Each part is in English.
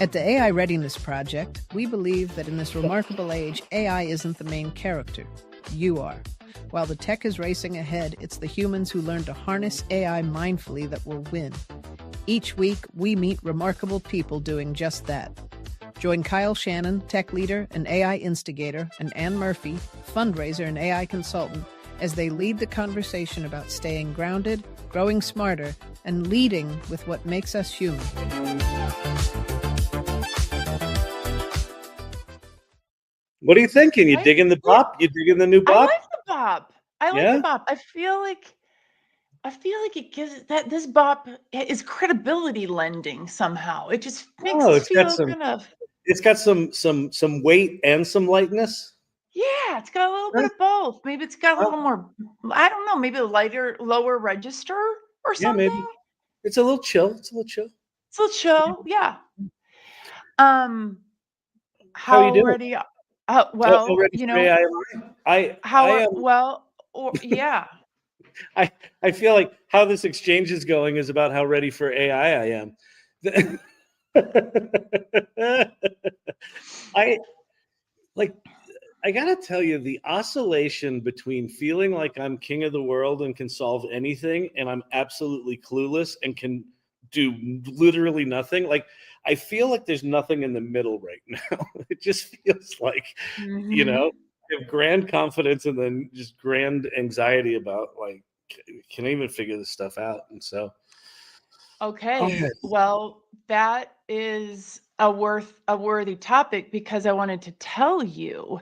At the AI Readiness Project, we believe that in this remarkable age, AI isn't the main character. You are. While the tech is racing ahead, it's the humans who learn to harness AI mindfully that will win. Each week, we meet remarkable people doing just that. Join Kyle Shannon, tech leader and AI instigator, and 𝗬𝗏𝗏𝗏, fundraiser and AI consultant, as they lead the conversation about staying grounded, growing smarter, and leading with what makes us human. What are you thinking? You digging the bop? You digging the new bop? I like the bop. I like the bop. I feel like it gives that this bop is credibility lending somehow. It just makes us feel kind of. It's got some weight and some lightness. Yeah, it's got a little bit of both. Maybe it's got a little more. I don't know. Maybe a lighter, lower register or something. Yeah, maybe. It's a little chill. It's a little chill. It's a little chill. Yeah. How you doing? Ready? Well, you know, yeah. I feel like how this exchange is going is about how ready for AI I am. I gotta tell you, the oscillation between feeling like I'm king of the world and can solve anything, and I'm absolutely clueless and can do literally nothing. Like, I feel like there's nothing in the middle right now. It just feels like, you know, I have grand confidence and then just grand anxiety about, like, can I even figure this stuff out? And so, okay, well, that is a worthy topic, because I wanted to tell you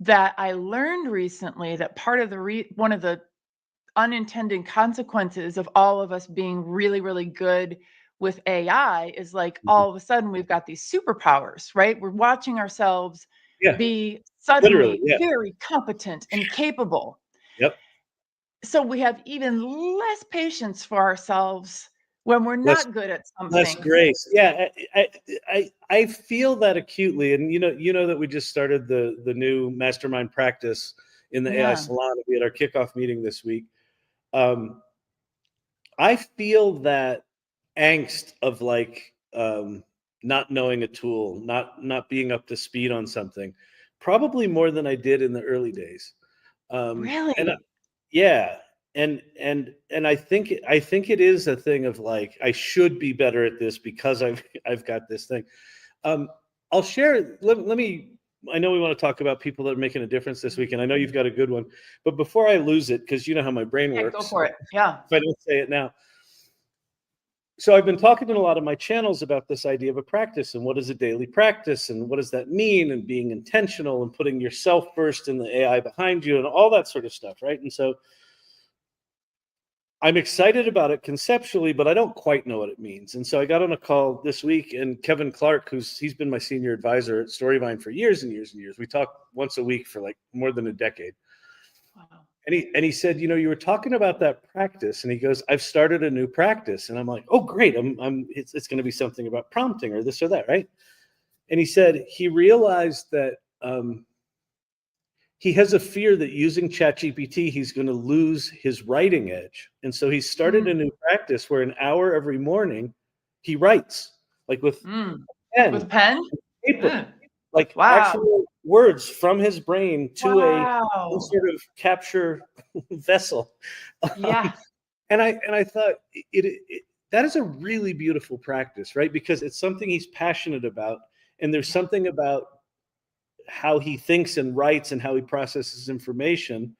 that I learned recently that part of one of the unintended consequences of all of us being really, really good with AI is, like, all of a sudden we've got these superpowers, right? We're watching ourselves be suddenly very competent and capable. Yep. So we have even less patience for ourselves when we're not good at something. Less grace. Yeah, I feel that acutely. And you know that we just started the new mastermind practice in the AI salon. We had our kickoff meeting this week. I feel that angst of, like, not knowing a tool, not being up to speed on something, probably more than I did in the early days. Really? And I think it is a thing of, like, I should be better at this because I've got this thing. I'll share. Let me. I know we want to talk about people that are making a difference this week, and I know you've got a good one. But before I lose it, because you know how my brain works. Go for it. Yeah. If I don't say it now. So I've been talking in a lot of my channels about this idea of a practice and what is a daily practice and what does that mean, and being intentional and putting yourself first and the AI behind you and all that sort of stuff, right? And so I'm excited about it conceptually, but I don't quite know what it means. And so I got on a call this week, and Kevin Clark, he's been my senior advisor at Storyvine for years and years and years. We talk once a week for, like, more than a decade. Wow. And he said, you were talking about that practice, and he goes, I've started a new practice. And I'm like, oh, great. It's going to be something about prompting or this or that, right? And he said he realized that he has a fear that using ChatGPT, he's going to lose his writing edge. And so he started a new practice where an hour every morning he writes, like with pen. With pen? Paper. Like actual words from his brain to a sort of capture vessel. Yeah. And I thought that is a really beautiful practice, right? Because it's something he's passionate about. And there's something about how he thinks and writes and how he processes information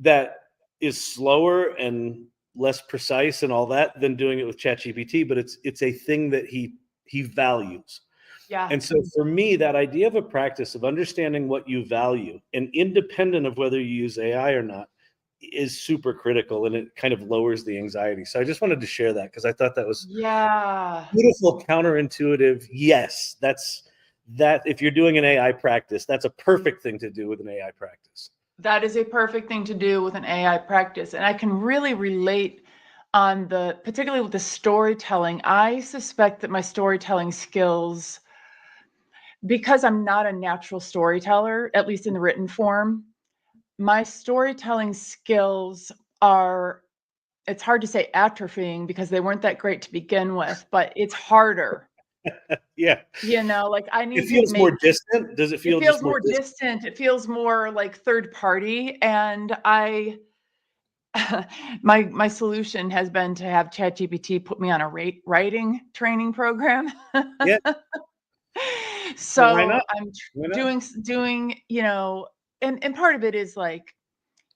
that is slower and less precise and all that than doing it with ChatGPT, but it's a thing that he values. Yeah. And so for me, that idea of a practice of understanding what you value, and independent of whether you use AI or not, is super critical, and it kind of lowers the anxiety. So I just wanted to share that because I thought that was beautiful, counterintuitive. Yes, that if you're doing an AI practice, that's a perfect thing to do with an AI practice. That is a perfect thing to do with an AI practice. And I can really relate on particularly with the storytelling. I suspect that my storytelling skills, because I'm not a natural storyteller, at least in the written form, my storytelling skills are, it's hard to say atrophying because they weren't that great to begin with, but it's harder Yeah. You know, like I need It feels to more make distant. Does it feel it feels just more more distant. It feels more like third party. And my solution has been to have ChatGPT put me on a writing training program. Yeah. Well, why So not? I'm Why not? doing, you know, and part of it is like,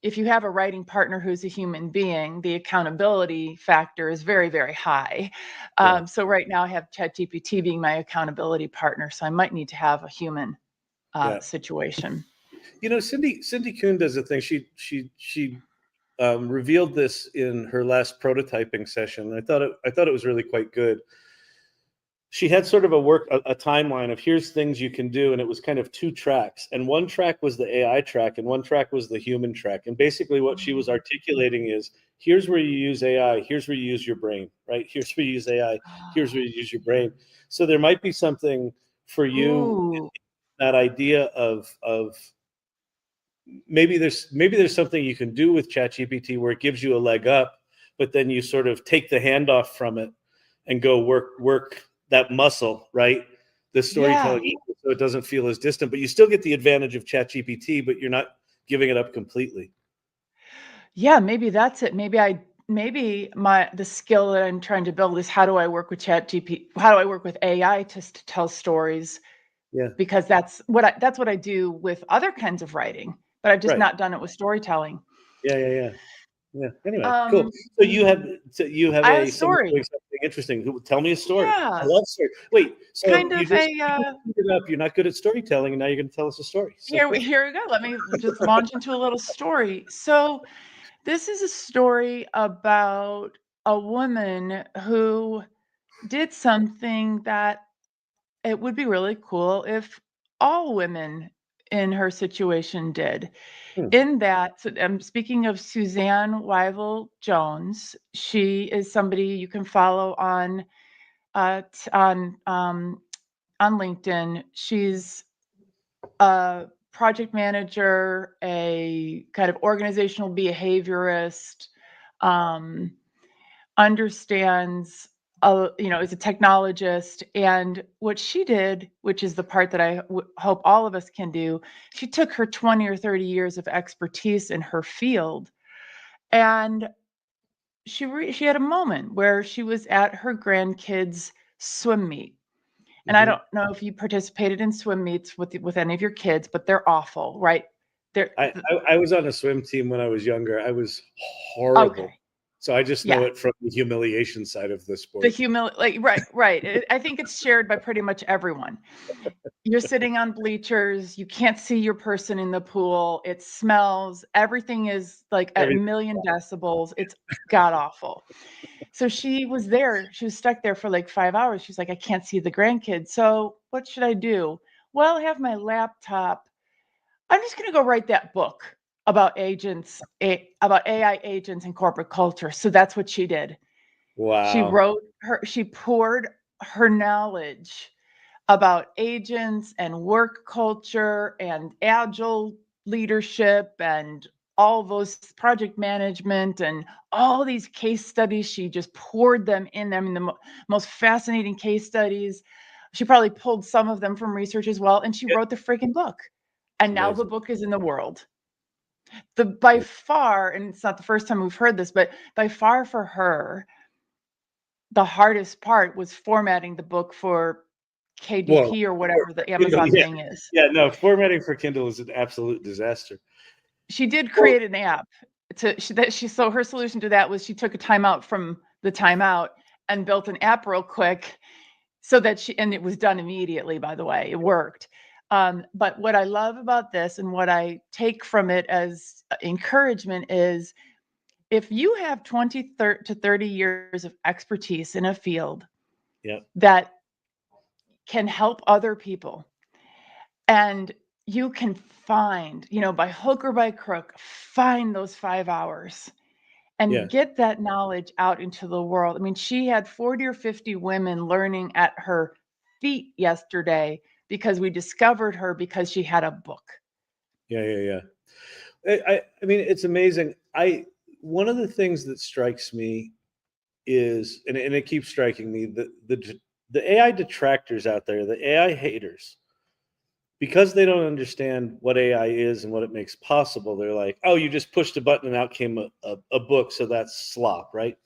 if you have a writing partner who's a human being, the accountability factor is very, very high. Yeah. So right now I have ChatGPT being my accountability partner. So I might need to have a human Yeah. situation. You know, Cindy Kuhn does a thing. She revealed this in her last prototyping session. I thought it was really quite good. She had sort of a timeline of here's things you can do, and it was kind of two tracks. And one track was the AI track, and one track was the human track. And basically, what she was articulating is here's where you use AI, here's where you use your brain, right? Here's where you use AI, here's where you use your brain. So there might be something for you, Ooh. that idea of maybe there's something you can do with ChatGPT where it gives you a leg up, but then you sort of take the handoff from it and go work that muscle, right? The Yeah. storytelling, so it doesn't feel as distant, but you still get the advantage of ChatGPT, but you're not giving it up completely. Yeah, maybe that's it. Maybe the skill that I'm trying to build is how do I work with ChatGPT? How do I work with AI to tell stories? Yeah, Because that's what I do with other kinds of writing, but I've just right. not done it with storytelling. Yeah. Anyway, cool. Um, So you have I have a someone story. doing something interesting. Tell me a story. I Yeah, love story. Wait, so kind of you just put it up. You're not good at storytelling, and now you're going to tell us a story. So here cool. we go. Let me just launch into a little story. So this is a story about a woman who did something that it would be really cool if all women in her situation did. Hmm. In that, so I'm speaking of Suzanne Wijvel-Jones. She is somebody you can follow on on LinkedIn. She's a project manager, a kind of organizational behaviorist, um, understands, is a technologist. And what she did, which is the part that I hope all of us can do, she took her 20 or 30 years of expertise in her field, and she had a moment where she was at her grandkids' swim meet. And I Mm-hmm. don't know if you participated in swim meets with any of your kids, but they're awful, right? They're I was on a swim team when I was younger. I was horrible. okay. So I just know Yeah. it from the humiliation side of the The sport. like right. I think it's shared by pretty much everyone. You're sitting on bleachers, you can't see your person in the pool, it smells, everything is like at a Every, million decibels, it's god awful. So she was stuck there for like 5 hours. She's like, I can't see the grandkids. So what should I do? Well, I have my laptop. I'm just going to go write that book about about AI agents and corporate culture. So that's what she did. wow. She poured her knowledge about agents and work culture and agile leadership and all those project management and all these case studies. She just poured them in them in the most fascinating case studies. She probably pulled some of them from research as well. And she Yeah, wrote the freaking book. And now the amazing. book is in the world. By far, and it's not the first time we've heard this, but by far for her, the hardest part was formatting the book for Well, KDP or whatever the Kindle, Amazon yeah, thing is. yeah. No, formatting for Kindle is an absolute disaster. She did Well, create an app so her solution to that was she took a timeout from the timeout and built an app real quick so that and it was done immediately, by the way, it worked. But what I love about this and what I take from it as encouragement is if you have 20 to 30 years of expertise in a field yeah, that can help other people, and you can find, by hook or by crook, find those 5 hours yeah. and get that knowledge out into the world. I mean, she had 40 or 50 women learning at her feet yesterday because we discovered her because she had a book. Yeah. I mean, it's amazing. One of the things that strikes me is, and it keeps striking me, that the AI detractors out there, the AI haters, because they don't understand what AI is and what it makes possible, they're like, oh, you just pushed a button and out came a book, so that's slop, right?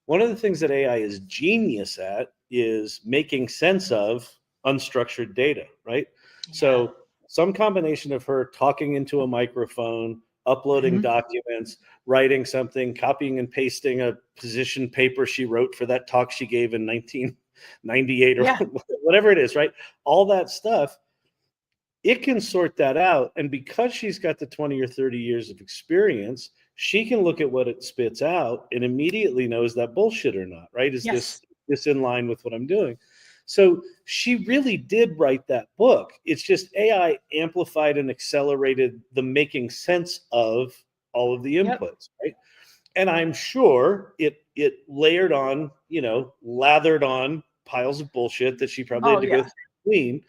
One of the things that AI is genius at is making sense of unstructured data, right? Yeah. So some combination of her talking into a microphone, uploading documents, writing something, copying and pasting a position paper she wrote for that talk she gave in 1998 or whatever it is, right? All that stuff, it can sort that out. And because she's got the 20 or 30 years of experience, she can look at what it spits out and immediately knows that bullshit or not, right? Is this in line with what I'm doing? So she really did write that book. It's just AI amplified and accelerated the making sense of all of the inputs, right? And I'm sure it layered on, lathered on piles of bullshit that she probably had to go through clean.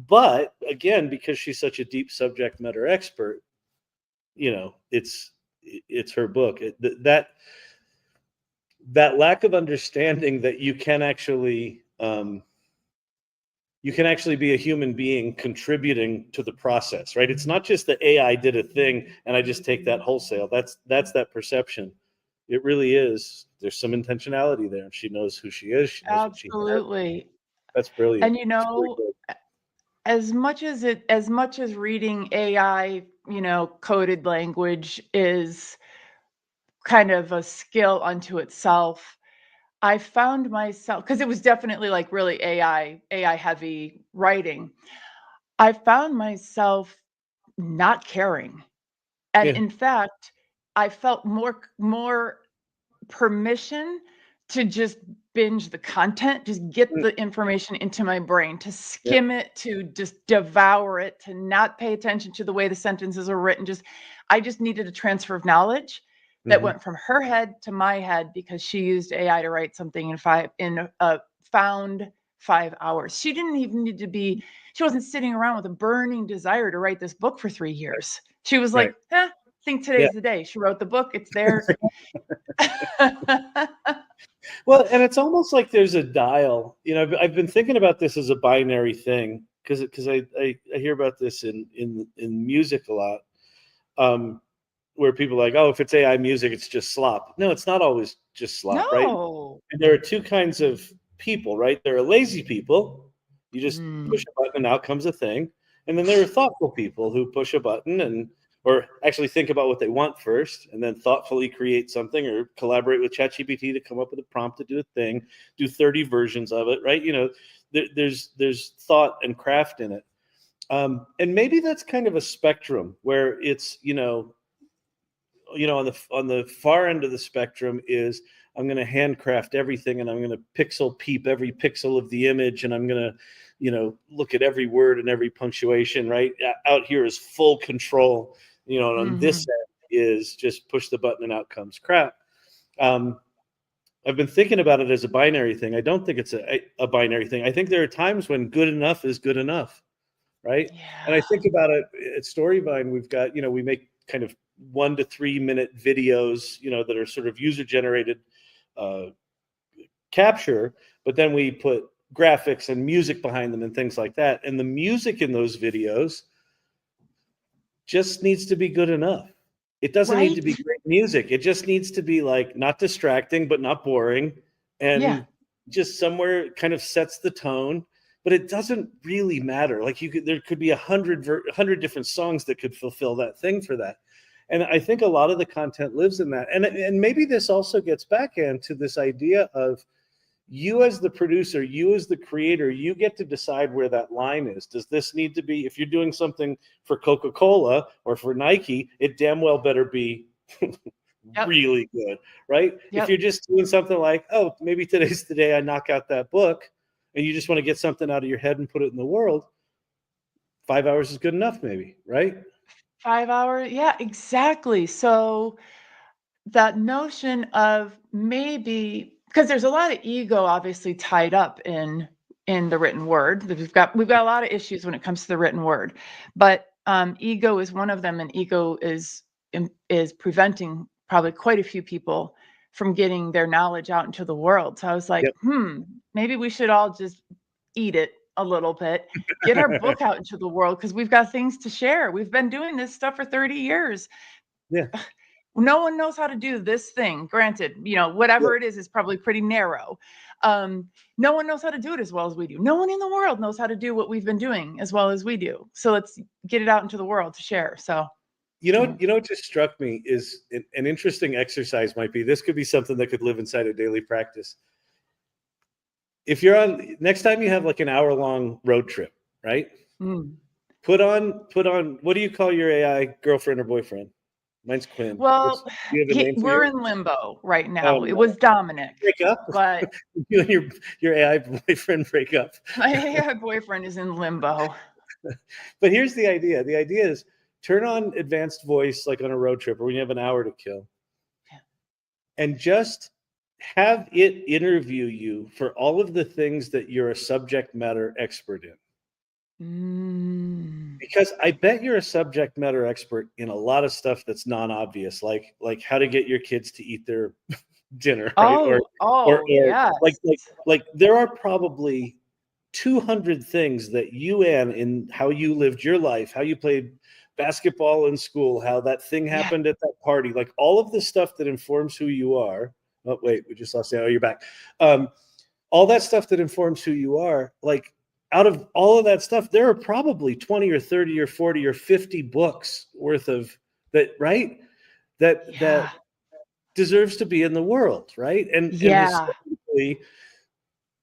But again, because she's such a deep subject matter expert, it's her book. That lack of understanding that you can actually be a human being contributing to the process, right? It's not just that AI did a thing and I just take that wholesale. That's that perception. It really is. There's some intentionality there, and she knows who she is. She knows Absolutely. what she has. That's brilliant. And as much as reading AI, coded language is kind of a skill unto itself, I found myself, because it was definitely like really AI heavy writing. I found myself not caring. And in fact, I felt more permission to just binge the content, just get the information into my brain, to skim it, to just devour it, to not pay attention to the way the sentences are written. I just needed a transfer of knowledge that went from her head to my head, because she used AI to write something in found 5 hours. She didn't even need to be, she wasn't sitting around with a burning desire to write this book for 3 years. She was like, I think today's the day. She wrote the book. It's there. Well, and it's almost like there's a dial. I've been thinking about this as a binary thing, because I hear about this in music a lot, where people are like, oh, if it's AI music, it's just slop. No, it's not always just slop, right? And there are two kinds of people, right? There are lazy people. You just push a button and out comes a thing. And then there are thoughtful people who push a button or actually think about what they want first, and then thoughtfully create something, or collaborate with ChatGPT to come up with a prompt to do a thing, do 30 versions of it, right? There's thought and craft in it. And maybe that's kind of a spectrum where it's, on the far end of the spectrum is, I'm going to handcraft everything, and I'm going to pixel peep every pixel of the image, and I'm going to, look at every word and every punctuation, right? Out here is full control, and on this end is just push the button and out comes crap. I've been thinking about it as a binary thing. I don't think it's a binary thing. I think there are times when good enough is good enough, right? Yeah. And I think about it at Storyvine. We've got, we make kind of 1 to 3 minute videos, that are sort of user generated capture, but then we put graphics and music behind them and things like that. And the music in those videos just needs to be good enough. It doesn't need to be great music. It just needs to be like not distracting, but not boring, and just somewhere kind of sets the tone. But it doesn't really matter. Like there could be 100 different songs that could fulfill that thing for that. And I think a lot of the content lives in that. And maybe this also gets back into this idea of you as the producer, you as the creator, you get to decide where that line is. Does this need to be, if you're doing something for Coca-Cola or for Nike, it damn well better be really good, right? If you're just doing something like, oh, maybe today's the day I knock out that book, and you just want to get something out of your head and put it in the world, 5 hours is good enough, maybe, right? 5 hours, yeah, exactly. So that notion of maybe, because there's a lot of ego obviously tied up in the written word. We've got a lot of issues when it comes to the written word, but ego is one of them, and ego is preventing probably quite a few people from getting their knowledge out into the world. So I was like, Yep. maybe we should all just eat it a little bit, get our book out into the world, because we've got things to share. We've been doing this stuff for 30 years. Yeah. No one knows how to do this thing. Granted, whatever it is probably pretty narrow. No one knows how to do it as well as we do. No one in the world knows how to do what we've been doing as well as we do. So let's get it out into the world to share. So, what just struck me is an interesting exercise might be, this could be something that could live inside a daily practice. If you're on, next time you have like an hour-long road trip, right? Put on, what do you call your AI girlfriend or boyfriend? Mine's Quinn. Well, we're in limbo right now. It was Dominic. Break up? But you and your AI boyfriend break up. My AI boyfriend is in limbo. But here's the idea. The idea is turn on advanced voice like on a road trip or when you have an hour to kill. And just have it interview you for all of the things that you're a subject matter expert in. Because I bet you're a subject matter expert in a lot of stuff that's non-obvious, like how to get your kids to eat their dinner, right? Yes. Like there are probably 200 things that you in how you lived your life, how you played basketball in school, how that thing happened at that party, like all of the stuff that informs who you are. Oh, wait, we just lost you. Oh, you're back. All that stuff that informs who you are, like out of all of that stuff, there are probably 20 or 30 or 40 or 50 books worth of that, right? That deserves to be in the world, right? And historically,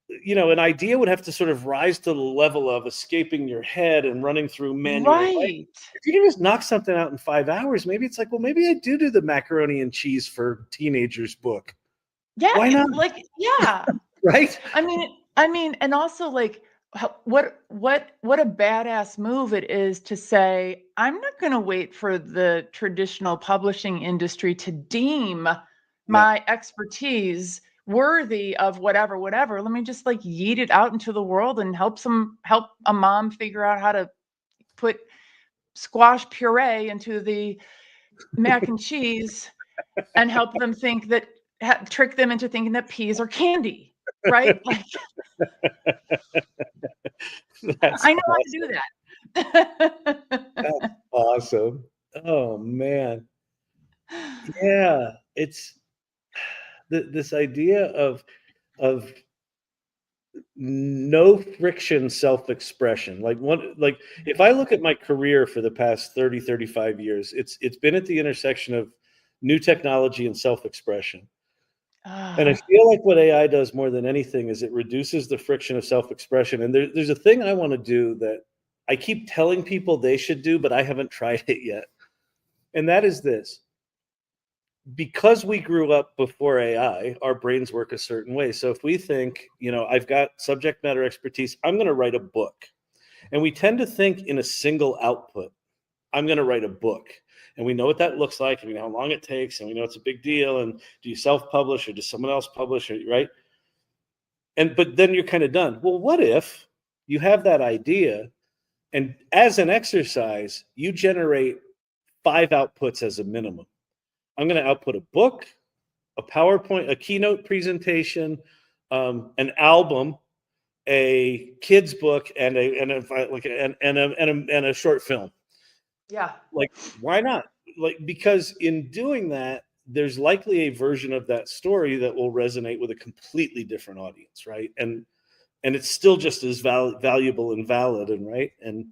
an idea would have to sort of rise to the level of escaping your head and running through manual. Right. If you can just knock something out in 5 hours, maybe it's like, well, maybe I do the macaroni and cheese for teenagers book. Yeah. Why not? Right. I mean, and also like what a badass move it is to say, I'm not going to wait for the traditional publishing industry to deem my expertise worthy of whatever. Let me just like yeet it out into the world and help a mom figure out how to put squash puree into the mac and cheese and help them think that, trick them into thinking that peas are candy, right? Like, I know how to do that. That's awesome. Oh man. Yeah, it's this idea of no friction self-expression. Like if I look at my career for the past 30, 35 years, it's been at the intersection of new technology and self-expression. And I feel like what AI does more than anything is it reduces the friction of self-expression. And there's a thing I want to do that I keep telling people they should do, but I haven't tried it yet. And that is this. Because we grew up before AI, our brains work a certain way. So if we think, I've got subject matter expertise, I'm going to write a book. And we tend to think in a single output. I'm going to write a book. And we know what that looks like, and we know how long it takes, and we know it's a big deal. And do you self-publish or does someone else publish, right? But then you're kind of done. Well, what if you have that idea, and as an exercise, you generate 5 outputs as a minimum? I'm going to output a book, a PowerPoint, a keynote presentation, an album, a kid's book, and a short film. Yeah. Like, why not? Like, because in doing that, there's likely a version of that story that will resonate with a completely different audience, right? And it's still just as valuable and valid, and right. And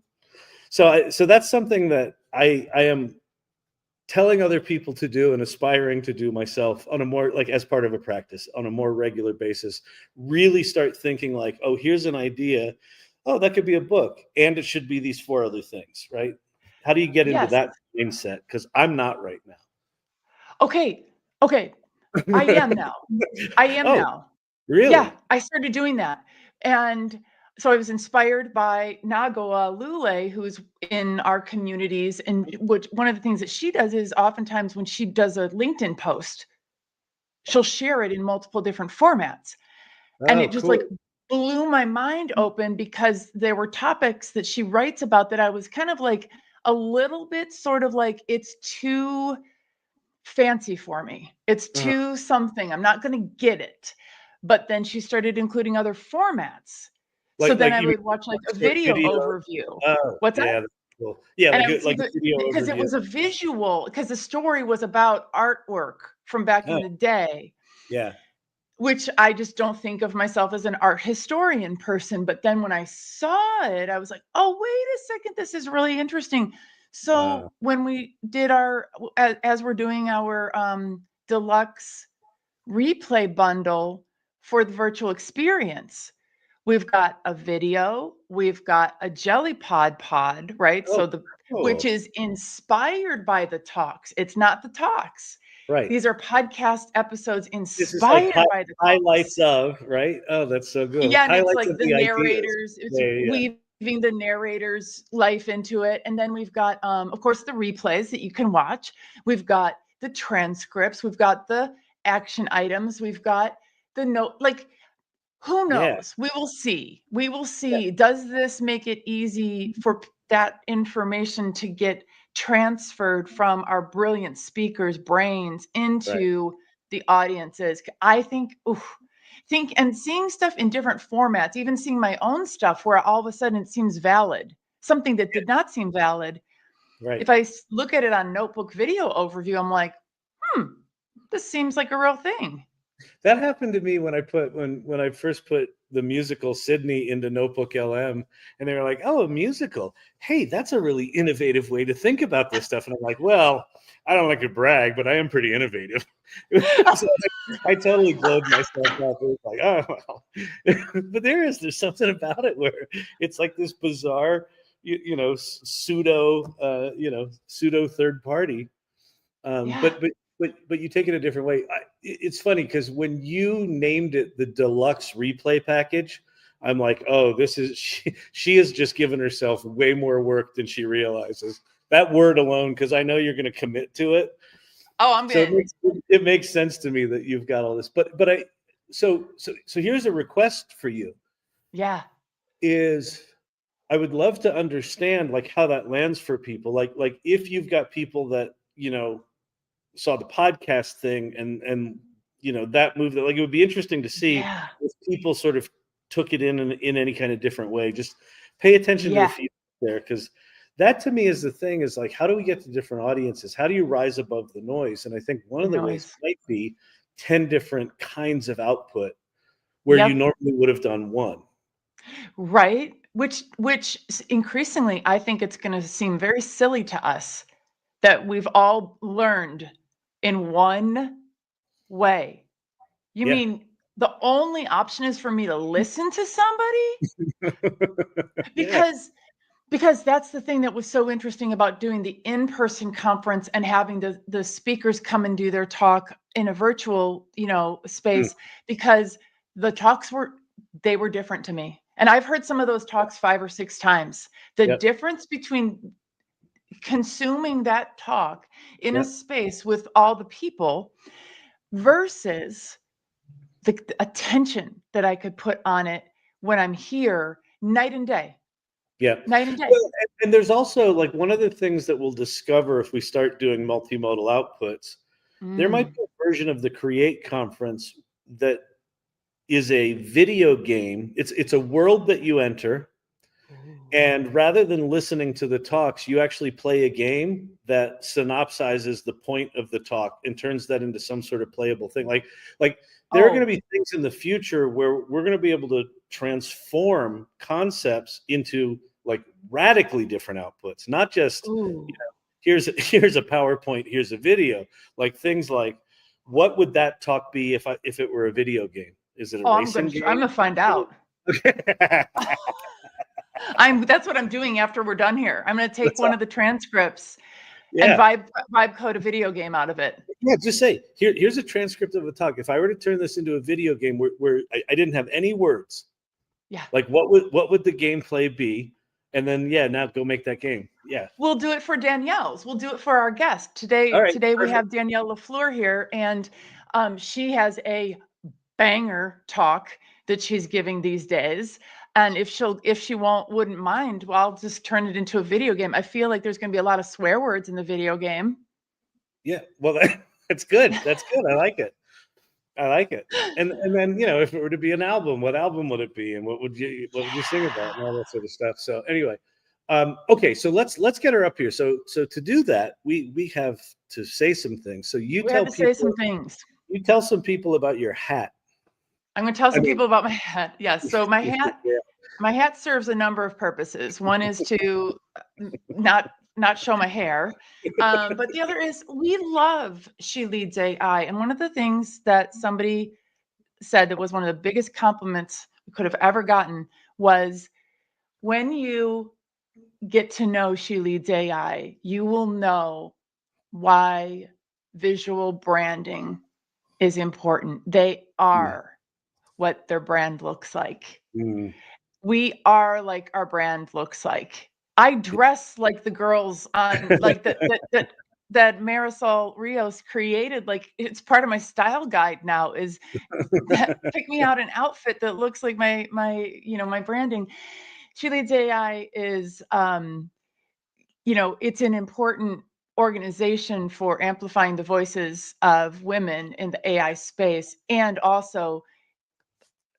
so that's something that I am telling other people to do and aspiring to do myself on a more, like, as part of a practice on a more regular basis. Really start thinking like, oh, here's an idea. Oh, that could be a book, and it should be these 4 other things, right? How do you get into that mindset? Because I'm not right now. Okay. I am now. Now. Really? Yeah, I started doing that. And so I was inspired by 𝗦𝗂𝗿 𝗚𝘂𝗲𝗃, who's in our communities. And one of the things that she does is oftentimes when she does a LinkedIn post, she'll share it in multiple different formats. And it just like blew my mind open, because there were topics that she writes about that I was kind of like a little bit sort of like, it's too fancy for me. It's too something. I'm not going to get it. But then she started including other formats. So then I would watch like a video overview. What's that? That's cool. Yeah, And like a video because overview. it was a visual, because the story was about artwork from back in the day. Yeah. Which I just don't think of myself as an art historian person. But then when I saw it, I was like, oh, wait a second, this is really interesting. So when we did as we're doing our deluxe replay bundle for the virtual experience, we've got a video, we've got a 𝗢𝗂𝗏𝗄𝗏𝗄 pod, right? So which is inspired by the talks. It's not the talks. Right. These are podcast episodes inspired by the highlights of, right? Oh, that's so good. Yeah, and highlights it's like the narrators. It's weaving the narrator's life into it. And then we've got, of course, the replays that you can watch. We've got the transcripts. We've got the action items. We've got the note. Like, who knows? We will see. We will see. Does this make it easy for that information to get transferred from our brilliant speakers' brains into the audiences? I think and seeing stuff in different formats, even seeing my own stuff where all of a sudden it seems valid, something that did not seem valid. Right. If I look at it on Notebook video overview, I'm like, this seems like a real thing. That happened to me when I first put the musical Sydney into Notebook LM, and they were like, "Oh, a musical! Hey, that's a really innovative way to think about this stuff." And I'm like, "Well, I don't like to brag, but I am pretty innovative." So I totally blowed myself up. It was like, "Oh, well," but there's something about it where it's like this bizarre, pseudo third party, But you take it a different way. It's funny because when you named it the deluxe replay package, I'm like, oh, she has just given herself way more work than she realizes. That word alone, because I know you're going to commit to it. Oh, I'm good. So it makes sense to me that you've got all this. But so here's a request for you. Yeah. I would love to understand like how that lands for people. Like if you've got people that saw the podcast thing and that moved, like it would be interesting to see if people sort of took it in any kind of different way. Just pay attention to the feedback there, because that to me is the thing, is like, how do we get to different audiences? How do you rise above the noise? And I think one of the ways might be 10 different kinds of output where you normally would have done one. Right. Which increasingly, I think it's going to seem very silly to us that we've all learned in one way. You mean the only option is for me to listen to somebody? Because that's the thing that was so interesting about doing the in-person conference and having the speakers come and do their talk in a virtual, space, because the talks were different to me. And I've heard some of those talks 5 or 6 times. The difference between consuming that talk in a space with all the people versus the attention that I could put on it when I'm here, night and day. Night and day. Well, and there's also like one of the things that we'll discover if we start doing multimodal outputs, there might be a version of the Create conference that is a video game. It's a world that you enter. And rather than listening to the talks, you actually play a game that synopsizes the point of the talk and turns that into some sort of playable thing. Like there are going to be things in the future where we're going to be able to transform concepts into like radically different outputs, not just here's a PowerPoint, here's a video. Like things like, what would that talk be if it were a video game? Is it a racing game? I'm gonna find out. That's what I'm doing after we're done here. I'm going to take one of the transcripts and vibe code a video game out of it. Yeah, just say, here's a transcript of a talk. If I were to turn this into a video game where I didn't have any words, like what would the gameplay be? And then now go make that game. Yeah, we'll do it for Danielle's. We'll do it for our guest today. Today we have Danielle LaFleur here, and she has a banger talk that she's giving these days. And if she wouldn't mind, well, I'll just turn it into a video game. I feel like there's going to be a lot of swear words in the video game. Yeah, well, That's good. That's good. I like it. I like it. And then, you know, if it were to be an album, what album would it be? And what would you sing about and all that sort of stuff. So anyway, okay, so let's get her up here. So to do that, we have to say some things. So We have to say some things. You tell some people about your hat. I'm going to tell some people about my hat. Yes. So my hat, my hat serves a number of purposes. One is to not show my hair. But the other is we love She Leads AI. And one of the things that somebody said that was one of the biggest compliments we could have ever gotten was, when you get to know She Leads AI, you will know why visual branding is important. They are what their brand looks like. We are like our brand looks like. I dress like the girls on like that Marisol Rios created. Like, it's part of my style guide now, is that pick me out an outfit that looks like my my branding. She Leads AI is it's an important organization for amplifying the voices of women in the AI space, and also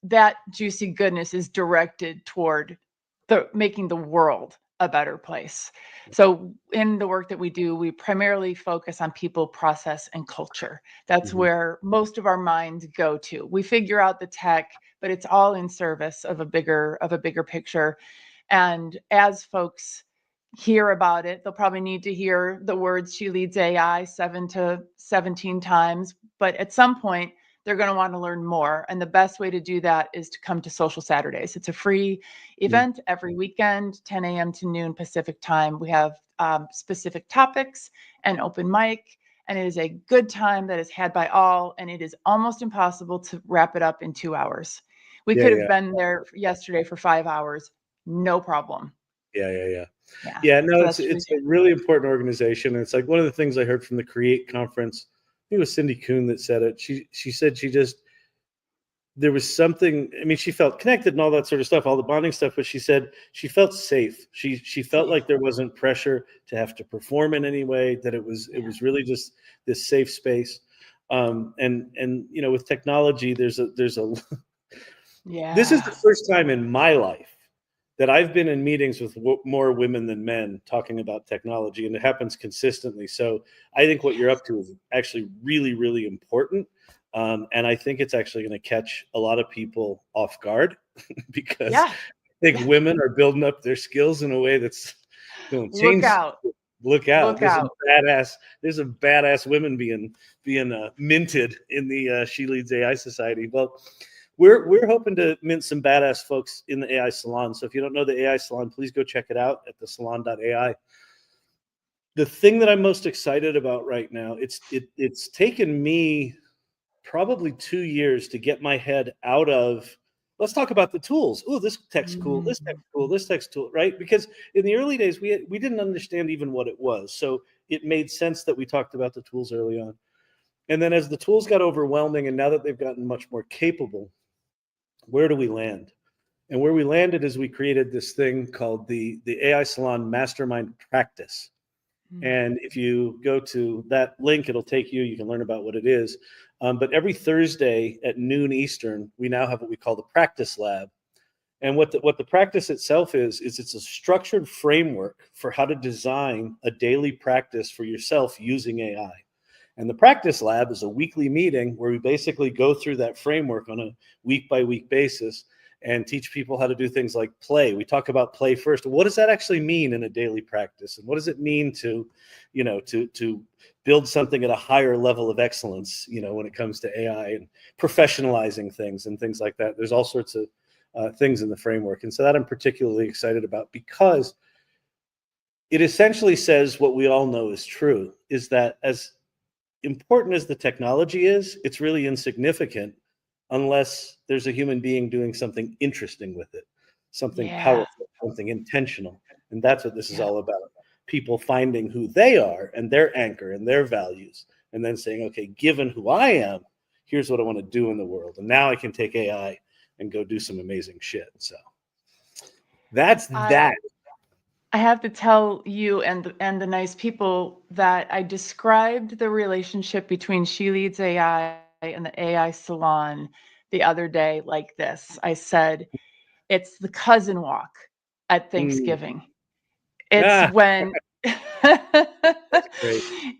that juicy goodness is directed toward making the world a better place. So in the work that we do, we primarily focus on people, process, and culture. That's where most of our minds go to. We figure out the tech, but it's all in service of a bigger picture. And as folks hear about it, they'll probably need to hear the words She Leads AI 7 to 17 times, but at some point they're going to want to learn more. And the best way to do that is to come to Social Saturdays. It's a free event every weekend, 10 a.m. to noon Pacific time. We have specific topics and open mic, and it is a good time that is had by all. And it is almost impossible to wrap it up in 2 hours. We could have been there yesterday for 5 hours. No problem. Yeah, no, so it's a really important organization. And it's like one of the things I heard from the Create conference. I think it was Cindy Kuhn that said it. She said there was something, I mean, she felt connected and all that sort of stuff, all the bonding stuff, but she said she felt safe. She felt like there wasn't pressure to have to perform in any way, that it was really just this safe space. And with technology, there's a this is the first time in my life that I've been in meetings with more women than men talking about technology, and it happens consistently. So I think what you're up to is actually really, really important. And I think it's actually going to catch a lot of people off guard because I think women are building up their skills in a way that's going to change. Look out. There's some badass women being minted in the She Leads AI Society. Well, we're hoping to mint some badass folks in the AI Salon. So if you don't know the AI Salon, please go check it out at thesalon.ai. The thing that I'm most excited about right now, it's taken me probably 2 years to get my head out of, let's talk about the tools. Oh, this tech's cool, this tech's cool, this tech's cool, right? Because in the early days, we didn't understand even what it was. So it made sense that we talked about the tools early on. And then as the tools got overwhelming, and now that they've gotten much more capable, where do we land? And where we landed is we created this thing called the AI Salon Mastermind Practice. And if you go to that link, it'll take you, you can learn about what it is. But every Thursday at noon Eastern, we now have what we call the Practice Lab. And what the practice itself is it's a structured framework for how to design a daily practice for yourself using AI. And the Practice Lab is a weekly meeting where we basically go through that framework on a week-by-week basis and teach people how to do things like play. We talk about play first. What does that actually mean in a daily practice? And what does it mean to build something at a higher level of excellence, when it comes to AI and professionalizing things and things like that? There's all sorts of things in the framework. And so that I'm particularly excited about, because it essentially says what we all know is true, is that as important as the technology is, it's really insignificant unless there's a human being doing something interesting with it, something powerful, something intentional. And that's what this is all about. People finding who they are and their anchor and their values, and then saying, okay, given who I am, here's what I want to do in the world. And now I can take AI and go do some amazing shit. So that's that. I have to tell you and the nice people that I described the relationship between She Leads AI and the AI salon the other day like this. I said, it's the cousin walk at Thanksgiving. It's when great.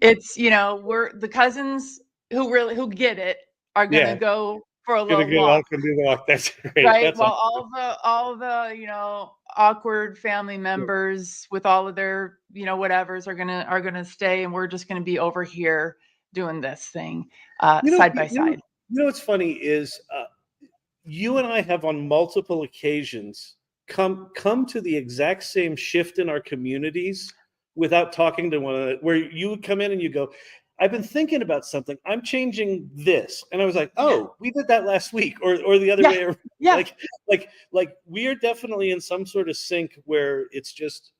it's, we're the cousins who get it are going to go for a little walk. Can do the walk. That's great. Right. That's While all the awkward family members with all of their whatevers are gonna stay, and we're just gonna be over here doing this thing side by side. What's funny is you and I have on multiple occasions come to the exact same shift in our communities without talking to one another. Where you would come in and you go, I've been thinking about something. I'm changing this. And I was like, oh, we did that last week or the other way around. Yeah. Like we are definitely in some sort of sync where it's just,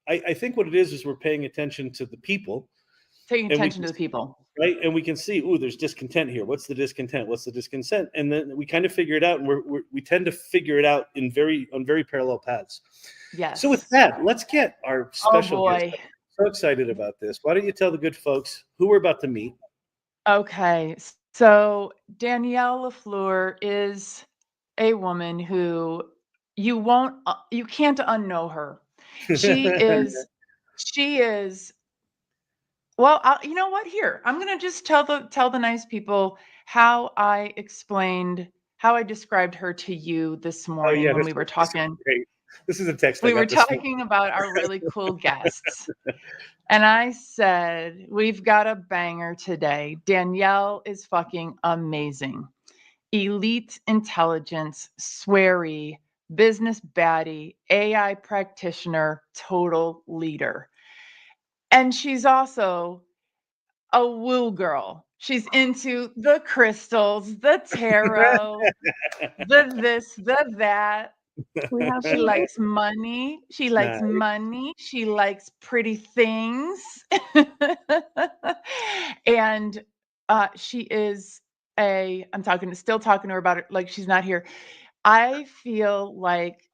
I think what it is we're paying attention to the people. Paying attention to the people. Right. And we can see, there's discontent here. What's the discontent? What's the discontent? And then we kind of figure it out. And we tend to figure it out on very parallel paths. Yes. So with that, let's get our special guest. So excited about this. Why don't you tell the good folks who we're about to meet? Okay. So Danielle LaFleur is a woman who you can't unknow her. She is, well, you know what? Here, I'm going to just tell the nice people how I described her to you this morning when we were talking. This is a text. We were talking about our really cool guests. And I said, we've got a banger today. Danielle is fucking amazing. Elite intelligence, sweary, business baddie, AI practitioner, total leader. And she's also a woo girl. She's into the crystals, the tarot, the this, the that. She likes money. She likes money. She likes pretty things. And she is still talking to her about it like she's not here. I feel like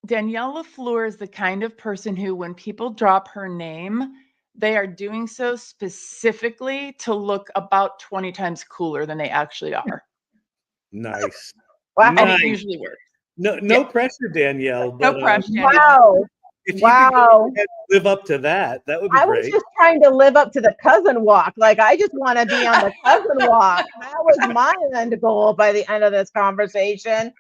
Danielle LaFleur is the kind of person who, when people drop her name, they are doing so specifically to look about 20 times cooler than they actually are. Nice. Wow. And it usually works. No pressure, Danielle. But, no pressure. Wow. If you could live up to that, that would be great. I was just trying to live up to the cousin walk. Like, I just want to be on the cousin walk. That was my end goal by the end of this conversation.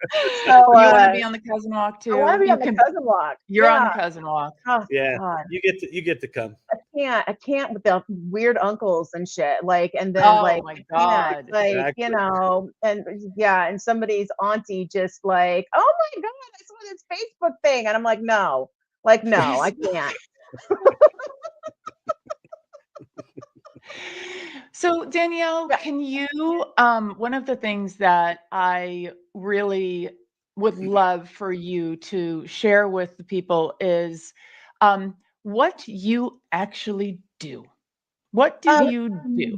So, you want to be on the cousin walk too? I want to be on the cousin walk. You're on the cousin walk. Oh, yeah, God. You get to come. I can't with the weird uncles and shit. Like, and then my God. like, exactly. And somebody's auntie just like, oh my God, I saw this Facebook thing. And I'm like, no, I can't. So Danielle, can you, one of the things that I really would love for you to share with the people is what you actually do. What do you do?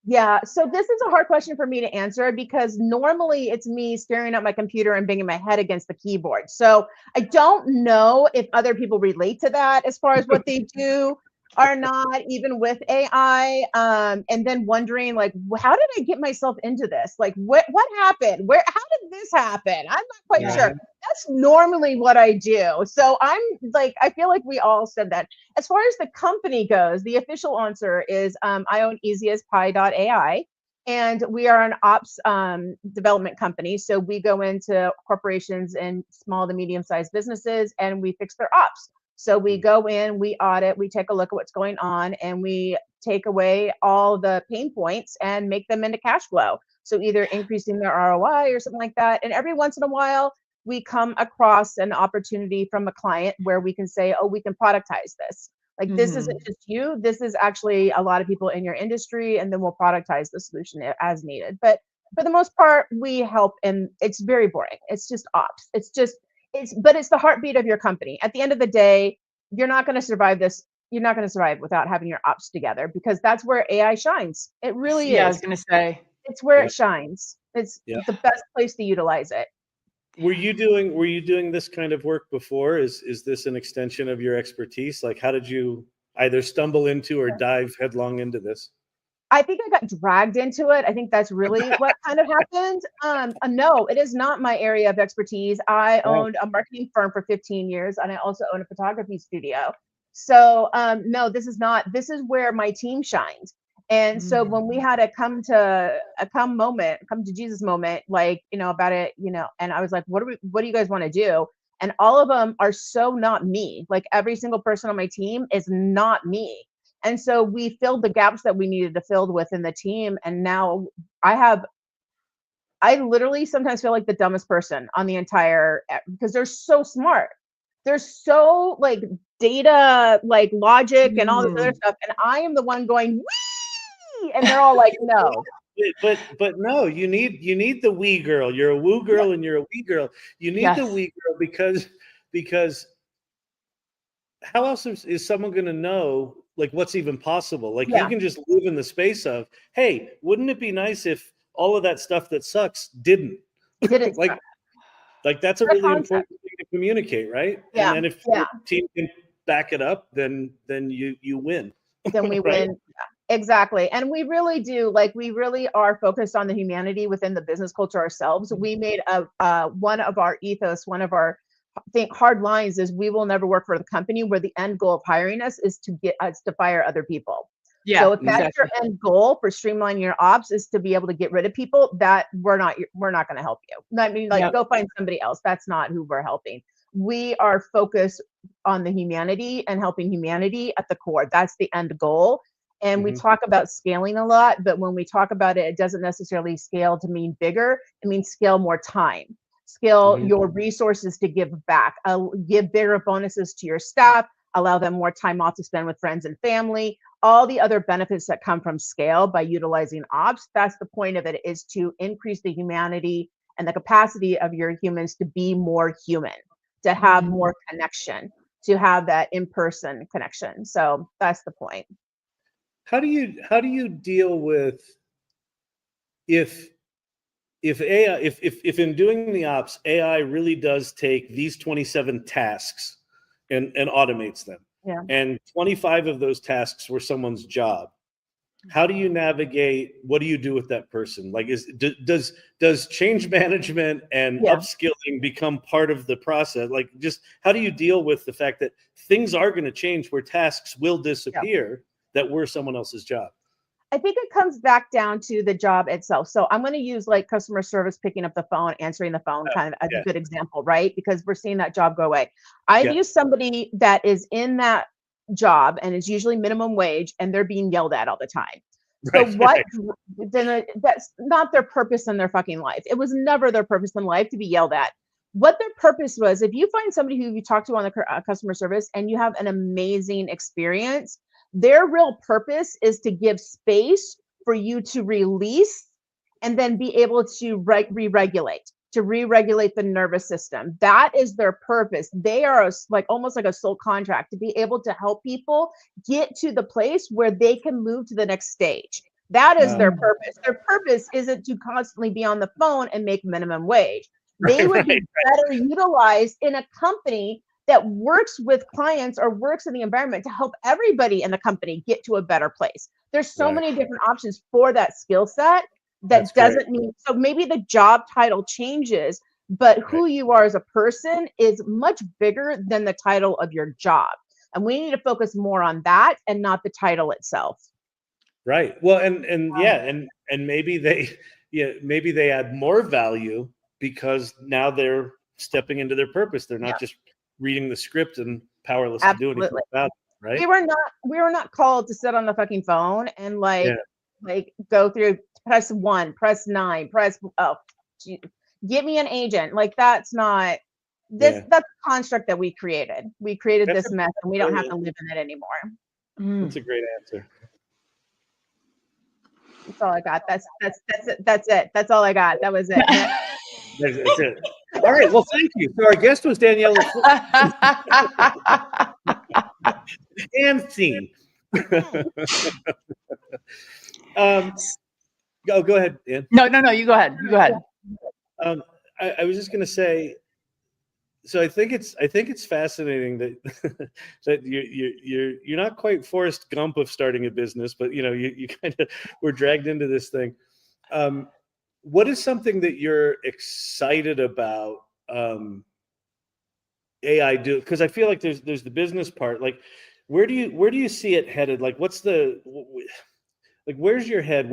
Yeah, so this is a hard question for me to answer because normally it's me staring at my computer and banging my head against the keyboard. So I don't know if other people relate to that as far as what they do or not, even with AI. And then wondering, like, how did I get myself into this? Like, what happened? How did this happen? I'm not quite sure. That's normally what I do. So I'm like, I feel like we all said that. As far as the company goes, the official answer is I own 𝗢𝘂𝗿 and we are an ops development company. So we go into corporations and small to medium-sized businesses and we fix their ops. So we go in, we audit, we take a look at what's going on, and we take away all the pain points and make them into cash flow. So either increasing their ROI or something like that. And every once in a while, we come across an opportunity from a client where we can say, oh, we can productize this. Like, this isn't just you, this is actually a lot of people in your industry, and then we'll productize the solution as needed. But for the most part, we help, and it's very boring. It's just ops. But it's the heartbeat of your company. At the end of the day, you're not going to survive this. You're not going to survive without having your ops together, because that's where AI shines. It really is. Yeah, I was going to say. It's where it shines. It's the best place to utilize it. Were you doing this kind of work before? Is this an extension of your expertise? Like, how did you either stumble into or dive headlong into this? I think I got dragged into it. I think that's really what kind of happened. No, it is not my area of expertise. I owned a marketing firm for 15 years, and I also own a photography studio. So no, this is where my team shined. And so when we had a come to Jesus moment, like, about it, and I was like, what do you guys want to do? And all of them are so not me. Like, every single person on my team is not me. And so we filled the gaps that we needed to fill within the team. And now I literally sometimes feel like the dumbest person on the entire, because they're so smart. They're so like data, like logic and all this other stuff. And I am the one going, wee! And they're all like, no. But no, you need the wee girl. You're a woo girl and you're a wee girl. You need the wee girl because how else is someone going to know like what's even possible? Like, you can just live in the space of, hey, wouldn't it be nice if all of that stuff that sucks didn't like that's a really important thing to communicate, right? Yeah. And then if your team can back it up, then you win. Then we right? win. Yeah, exactly. And we really do, like, we really are focused on the humanity within the business culture ourselves. We made one of our ethos, one of our hard lines is, we will never work for the company where the end goal of hiring us is to get us to fire other people. Yeah. So if that's your end goal for streamlining your ops is to be able to get rid of people, that we're not going to help you. I mean, like, go find somebody else. That's not who we're helping. We are focused on the humanity and helping humanity at the core. That's the end goal. And we talk about scaling a lot, but when we talk about it, it doesn't necessarily scale to mean bigger. It means scale more time. Scale your resources to give back, give bigger bonuses to your staff, allow them more time off to spend with friends and family, all the other benefits that come from scale by utilizing ops. That's the point of it, is to increase the humanity and the capacity of your humans to be more human, to have more connection, to have that in-person connection. So that's the point. How do you deal with if AI, if in doing the ops, AI really does take these 27 tasks and automates them, and 25 of those tasks were someone's job, how do you navigate? What do you do with that person? Like, does change management and upskilling become part of the process? Like, just how do you deal with the fact that things are going to change, where tasks will disappear that were someone else's job? I think it comes back down to the job itself. So I'm going to use like customer service, picking up the phone, answering the phone, kind of as a good example, right? Because we're seeing that job go away. I've used somebody that is in that job and is usually minimum wage, and they're being yelled at all the time. So then that's not their purpose in their fucking life. It was never their purpose in life to be yelled at. What their purpose was, if you find somebody who you talk to on the customer service and you have an amazing experience, their real purpose is to give space for you to release and then be able to re-regulate the nervous system. That is their purpose. They are almost like a soul contract to be able to help people get to the place where they can move to the next stage. That is their purpose. Their purpose isn't to constantly be on the phone and make minimum wage. They would be better utilized in a company that works with clients or works in the environment to help everybody in the company get to a better place. There's so many different options for that skill set. That doesn't mean, so maybe the job title changes, but who you are as a person is much bigger than the title of your job. And we need to focus more on that and not the title itself. Right. Well, and maybe they add more value because now they're stepping into their purpose. They're not just reading the script and powerless to do anything about it, right? We were not called to sit on the fucking phone and like go through, press 1, press 9, give me an agent. Like, that's not that's the construct that we created. We created this mess, and we don't have to live in it anymore. That's a great answer. That's all I got. That's it. That's all I got. That was it. That's it. All right. Well, thank you. So our guest was Danielle LaFleur. And scene. Go ahead, Dan. No. You go ahead. I was just going to say, so I think it's fascinating that that you're not quite Forrest Gump of starting a business, but you kind of were dragged into this thing. What is something that you're excited about AI do? Because I feel like there's the business part. Like, where do you see it headed? Like, where's your head?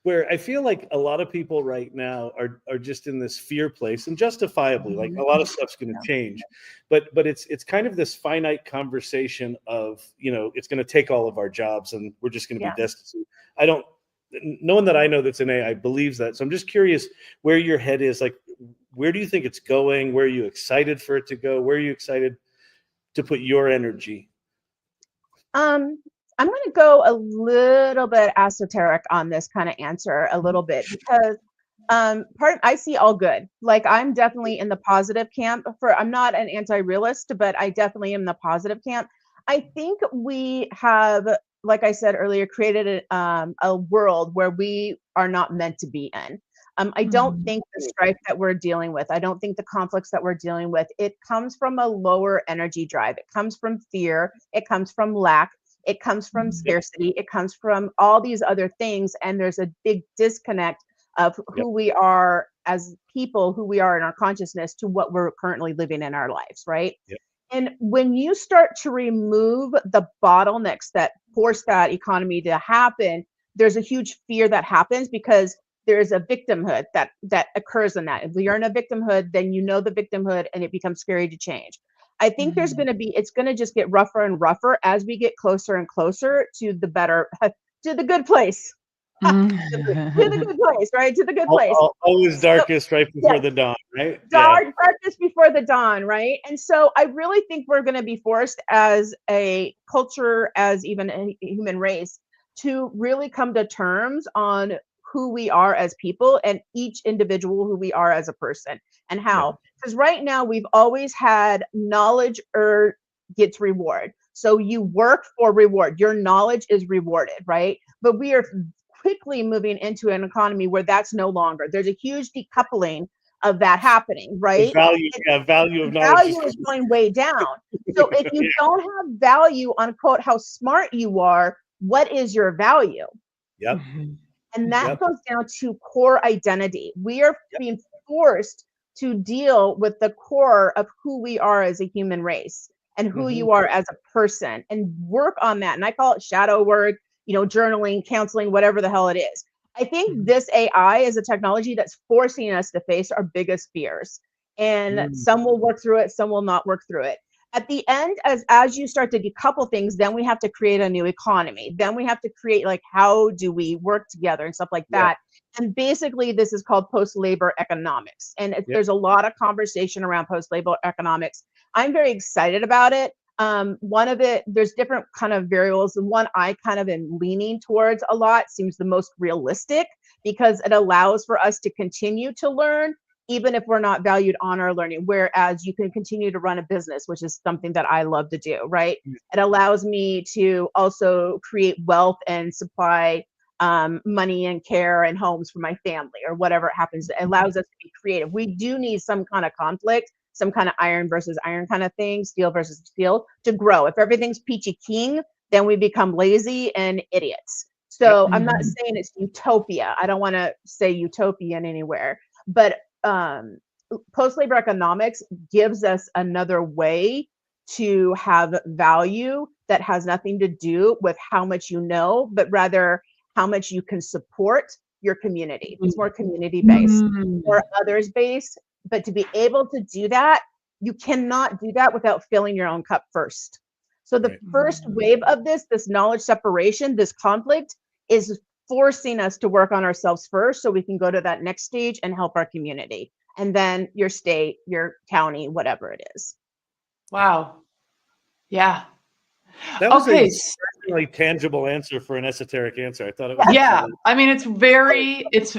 Where I feel like a lot of people right now are just in this fear place, and justifiably. Like, a lot of stuff's going to change, but it's kind of this finite conversation of it's going to take all of our jobs, and we're just going to be destitute. No one that I know that's in AI believes that. So I'm just curious where your head is. Like, where do you think it's going? Where are you excited for it to go? Where are you excited to put your energy? I'm going to go a little bit esoteric on this kind of answer a little bit, because I see all good. Like, I'm definitely in the positive camp. I'm not an anti-realist, but I definitely am in the positive camp. I think we have, like I said earlier, created a world where we are not meant to be in. I don't think the strife that we're dealing with, I don't think the conflicts that we're dealing with, it comes from a lower energy drive. It comes from fear. It comes from lack. It comes from scarcity. It comes from all these other things. And there's a big disconnect of who we are as people, who we are in our consciousness, to what we're currently living in our lives, right? Yep. And when you start to remove the bottlenecks that force that economy to happen, there's a huge fear that happens, because there's a victimhood that occurs in that. If you're in a victimhood, then the victimhood, and it becomes scary to change. I think it's going to just get rougher and rougher as we get closer and closer to the better, to the good place. To the good place, right? To the good place. Always darkest right before the dawn, right? Darkest before the dawn, right? And so I really think we're going to be forced as a culture, as even a human race, to really come to terms on who we are as people, and each individual who we are as a person, and how. Because right now we've always had knowledge gets reward. So you work for reward. Your knowledge is rewarded, right? But we are quickly moving into an economy where that's no longer. There's a huge decoupling of that happening, right? The value of knowledge is going way down. So if you don't have value on, quote, how smart you are, what is your value? Yep. And that goes down to core identity. We are being forced to deal with the core of who we are as a human race, and who you are as a person, and work on that. And I call it shadow work, journaling, counseling, whatever the hell it is. I think this AI is a technology that's forcing us to face our biggest fears. And some will work through it, some will not work through it. At the end, as you start to decouple things, then we have to create a new economy. Then we have to create, like, how do we work together and stuff like that. And basically, this is called post-labor economics. And there's a lot of conversation around post-labor economics. I'm very excited about it. One of it, there's different kind of variables. The one I kind of am leaning towards a lot seems the most realistic, because it allows for us to continue to learn, even if we're not valued on our learning. Whereas you can continue to run a business, which is something that I love to do, right? It allows me to also create wealth and supply money and care and homes for my family, or whatever it happens. It allows us to be creative. We do need some kind of conflict, some kind of iron versus iron kind of thing, steel versus steel, to grow. If everything's peachy keen, then we become lazy and idiots. So I'm not saying it's utopia. I don't want to say utopian anywhere, but post-labor economics gives us another way to have value that has nothing to do with how much you know, but rather how much you can support your community. It's more community-based or others-based. But to be able to do that, you cannot do that without filling your own cup first. So the first wave of this knowledge separation, this conflict, is forcing us to work on ourselves first, so we can go to that next stage and help our community, and then your state, your county, whatever it is. Wow. Yeah. That was a really tangible answer for an esoteric answer. I thought it was. Yeah. I mean, it's very, it's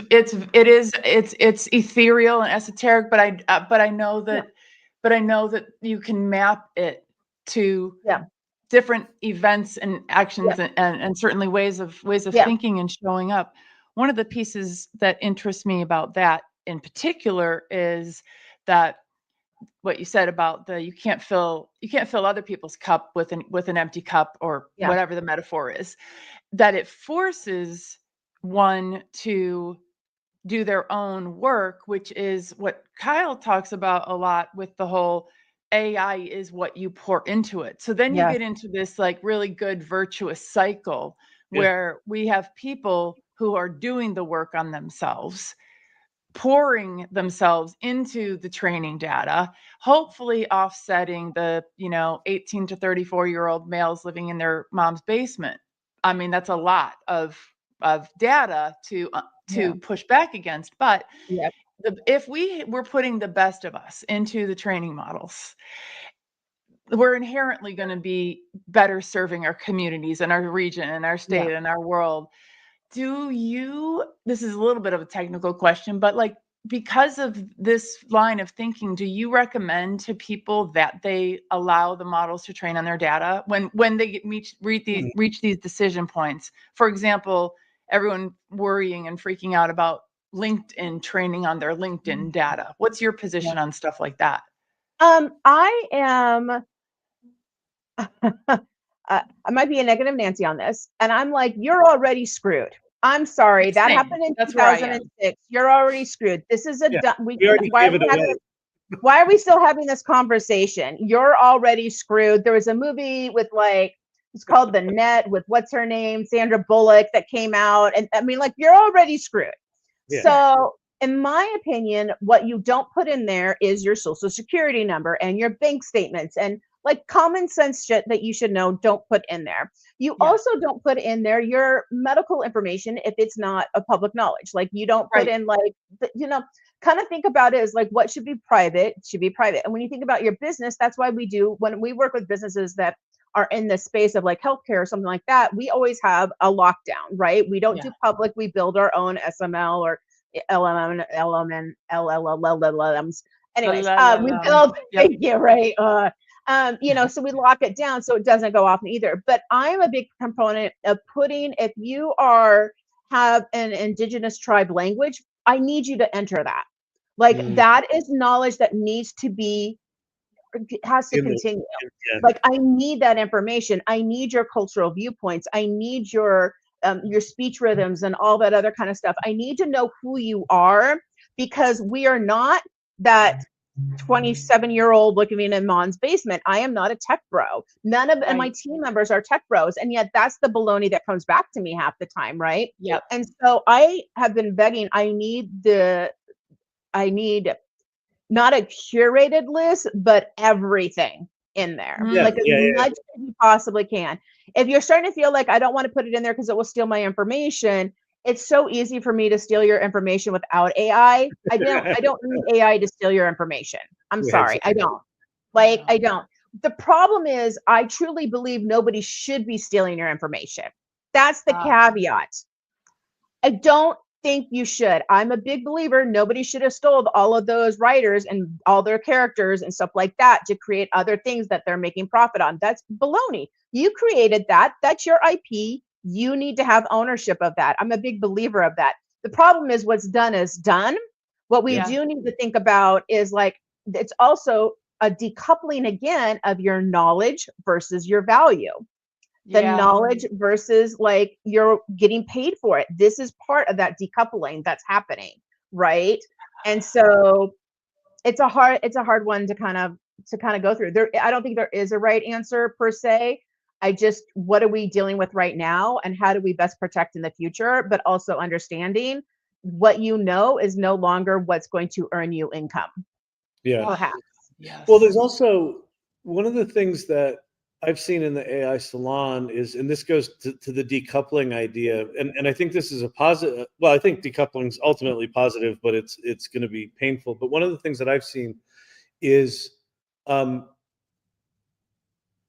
ethereal and esoteric, but I know that you can map it to different events and actions and certainly ways of thinking and showing up. One of the pieces that interests me about that in particular is that what you said about you can't fill other people's cup with an empty cup, or whatever the metaphor is, that it forces one to do their own work, which is what Kyle talks about a lot with the whole AI is what you pour into it. So then you get into this like really good virtuous cycle where we have people who are doing the work on themselves, pouring themselves into the training data, hopefully offsetting the 18 to 34-year-old males living in their mom's basement. I mean, that's a lot of data to push back against. But if we're putting the best of us into the training models, we're inherently going to be better serving our communities and our region and our state and our world. This is a little bit of a technical question, but like, because of this line of thinking, do you recommend to people that they allow the models to train on their data when they reach these decision points? For example, everyone worrying and freaking out about LinkedIn training on their LinkedIn data. What's your position on stuff like that? I am I might be a negative Nancy on this, and I'm like, you're already screwed. I'm sorry, that happened in 2006. You're already screwed. This is why are we still having this conversation? You're already screwed. There was a movie with it's called The Net with what's her name, Sandra Bullock, that came out, and I mean, like, you're already screwed. So in my opinion, what you don't put in there is your social security number and your bank statements and like common sense shit that you should know, don't put in there. You also don't put in there your medical information if it's not a public knowledge. Like, you don't put in kind of think about it as like, what should be private should be private. And when you think about your business, that's why when we work with businesses that are in the space of like healthcare or something like that, we always have a lockdown, right? We don't do public, we build our own SML or LLMs. Anyways, we build, thank you, right? So we lock it down so it doesn't go off either. But I'm a big component of if you have an indigenous tribe language, I need you to enter that. Like, that is knowledge that has to continue. Like, I need that information. I need your cultural viewpoints. I need your speech rhythms and all that other kind of stuff. I need to know who you are, because we are not that 27-year-old looking in mom's basement. I am not a tech bro. None of my team members are tech bros. And yet that's the baloney that comes back to me half the time, right? Yep. And so I have been begging, I need not a curated list, but everything in there. Much as you possibly can. If you're starting to feel like I don't want to put it in there because it will steal my information, it's so easy for me to steal your information without AI. I don't need AI to steal your information. I'm sorry. I don't. I don't. The problem is, I truly believe nobody should be stealing your information. That's the caveat. I don't think you should. I'm a big believer nobody should have stolen all of those writers and all their characters and stuff like that to create other things that they're making profit on. That's baloney. You created that. That's your IP. You need to have ownership of that. I'm a big believer of that. The problem is, what's done is done. What we do need to think about is it's also a decoupling again of your knowledge versus your value. The knowledge versus you're getting paid for it. This is part of that decoupling that's happening, right? And so it's a hard one to kind of go through. I don't think there is a right answer per se. What are we dealing with right now, and how do we best protect in the future, but also understanding what you know is no longer what's going to earn you income. Perhaps. Yes. Well, there's also one of the things that I've seen in the AI salon is, and this goes to the decoupling idea, and I think this is a positive. Well, I think decoupling is ultimately positive, but it's going to be painful. But one of the things that I've seen is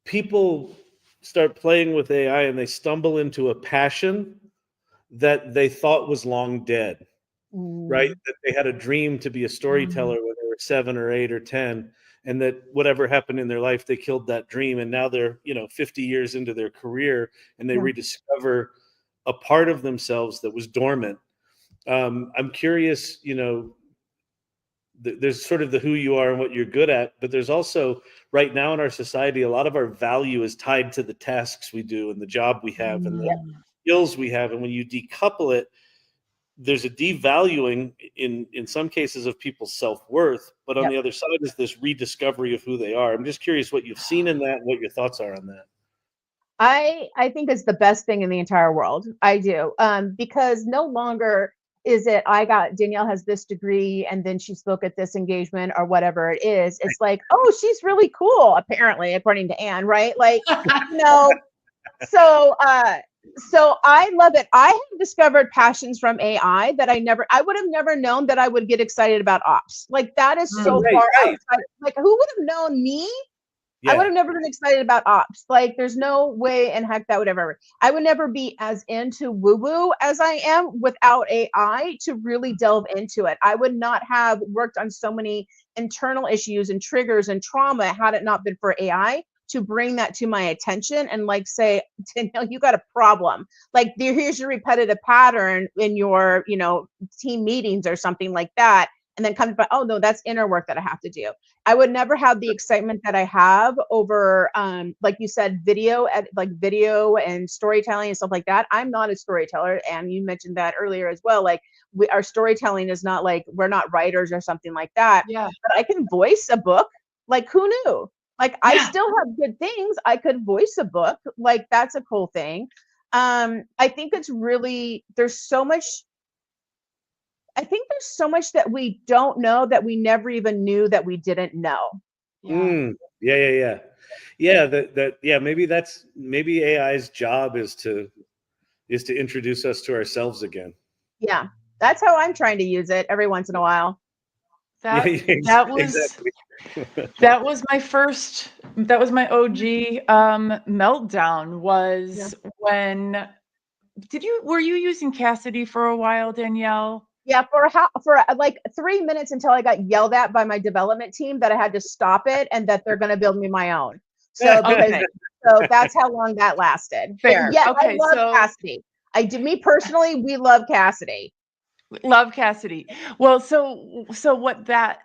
people start playing with AI and they stumble into a passion that they thought was long dead, right? That they had a dream to be a storyteller when they were 7 or 8 or 10, and that whatever happened in their life, they killed that dream. And now they're, 50 years into their career, and they rediscover a part of themselves that was dormant. I'm curious, there's sort of the who you are and what you're good at, but there's also right now in our society, a lot of our value is tied to the tasks we do and the job we have and the skills we have. And when you decouple it, there's a devaluing in some cases of people's self-worth, but on the other side is this rediscovery of who they are. I'm just curious what you've seen in that and what your thoughts are on that. I think it's the best thing in the entire world. I do. Because no longer is it, Danielle has this degree and then she spoke at this engagement or whatever it is. It's like, oh, she's really cool, apparently, according to Anne, right? Like, so I love it. I have discovered passions from AI that I would have never known that I would get excited about ops. Like, that is so far outside. Like, who would have known me? I would have never been excited about ops. Like, there's no way in heck that would ever. I would never be as into woo-woo as I am without AI to really delve into it. I would not have worked on so many internal issues and triggers and trauma had it not been for AI to bring that to my attention and like say, Danielle, you got a problem. Like, here's your repetitive pattern in your, team meetings or something like that. And then comes back, oh no, that's inner work that I have to do. I would never have the excitement that I have over, like you said, video and storytelling and stuff like that. I'm not a storyteller, and you mentioned that earlier as well. Like, our storytelling is not like, we're not writers or something like that. Yeah. But I can voice a book. Like, who knew? Like, I still have good things. I could voice a book. Like, that's a cool thing. I think it's really, there's so much that we don't know that we never even knew that we didn't know. Yeah. Maybe AI's job is to introduce us to ourselves again. Yeah. That's how I'm trying to use it every once in a while. That was my first, that was my OG meltdown was when, were you using Cassidy for a while, Danielle? Yeah, for like 3 minutes until I got yelled at by my development team that I had to stop it and that they're going to build me my own. So, so that's how long that lasted. Fair. Yeah, okay, I love Cassidy. Me personally, we love Cassidy. Love Cassidy. Well, so what I